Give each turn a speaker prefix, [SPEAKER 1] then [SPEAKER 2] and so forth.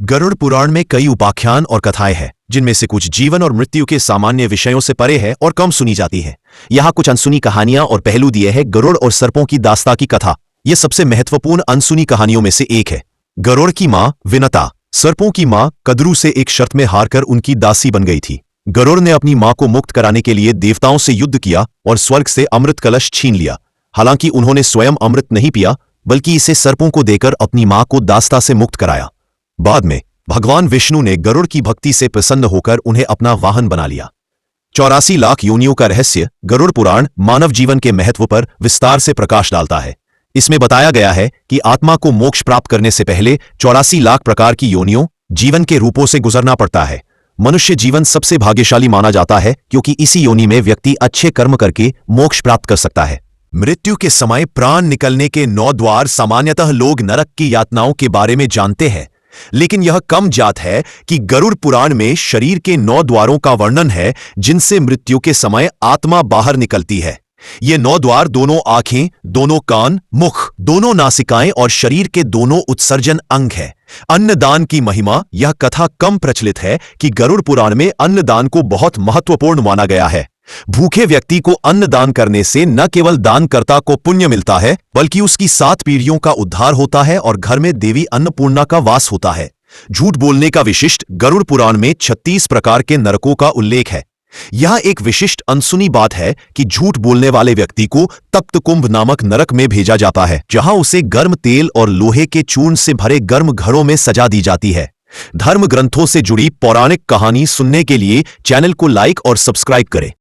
[SPEAKER 1] गरुड़ पुराण में कई उपाख्यान और कथाएं हैं, जिनमें से कुछ जीवन और मृत्यु के सामान्य विषयों से परे है और कम सुनी जाती है। यहाँ कुछ अनसुनी कहानियां और पहलू दिए हैं। गरुड़ और सर्पों की दास्ता की कथा यह सबसे महत्वपूर्ण अनसुनी कहानियों में से एक है। गरुड़ की मां विनता सर्पों की मां कद्रू से एक शर्त में हारकर उनकी दासी बन गई थी। गरुड़ ने अपनी मां को मुक्त कराने के लिए देवताओं से युद्ध किया और स्वर्ग से अमृत कलश छीन लिया। हालांकि उन्होंने स्वयं अमृत नहीं पिया, बल्कि इसे सर्पों को देकर अपनी मां को दास्ता से मुक्त कराया। बाद में भगवान विष्णु ने गरुड़ की भक्ति से प्रसन्न होकर उन्हें अपना वाहन बना लिया। 84 लाख योनियों का रहस्य गरुड़ पुराण मानव जीवन के महत्व पर विस्तार से प्रकाश डालता है। इसमें बताया गया है कि आत्मा को मोक्ष प्राप्त करने से पहले 84 लाख प्रकार की योनियों जीवन के रूपों से गुजरना पड़ता है। मनुष्य जीवन सबसे भाग्यशाली माना जाता है, क्योंकि इसी योनि में व्यक्ति अच्छे कर्म करके मोक्ष प्राप्त कर सकता है। मृत्यु के समय प्राण निकलने के 9 द्वार सामान्यतः लोग नरक की यातनाओं के बारे में जानते हैं, लेकिन यह कम ज्ञात है कि गरुड़ पुराण में शरीर के 9 द्वारों का वर्णन है, जिनसे मृत्यु के समय आत्मा बाहर निकलती है। ये 9 द्वार दोनों आंखें, दोनों कान, मुख, दोनों नासिकाएं और शरीर के दोनों उत्सर्जन अंग है। अन्नदान की महिमा यह कथा कम प्रचलित है कि गरुड़ पुराण में अन्नदान को बहुत महत्वपूर्ण माना गया है। भूखे व्यक्ति को अन्न दान करने से न केवल दानकर्ता को पुण्य मिलता है, बल्कि उसकी 7 पीढ़ियों का उद्धार होता है और घर में देवी अन्नपूर्णा का वास होता है। झूठ बोलने का विशिष्ट गरुड़ पुराण में 36 प्रकार के नरकों का उल्लेख है। यह एक विशिष्ट अनसुनी बात है कि झूठ बोलने वाले व्यक्ति को तप्त कुंभ नामक नरक में भेजा जाता है, जहां उसे गर्म तेल और लोहे के चूर्ण से भरे गर्म घरों में सजा दी जाती है। धर्म ग्रंथों से जुड़ी पौराणिक कहानी सुनने के लिए चैनल को लाइक और सब्सक्राइब करें।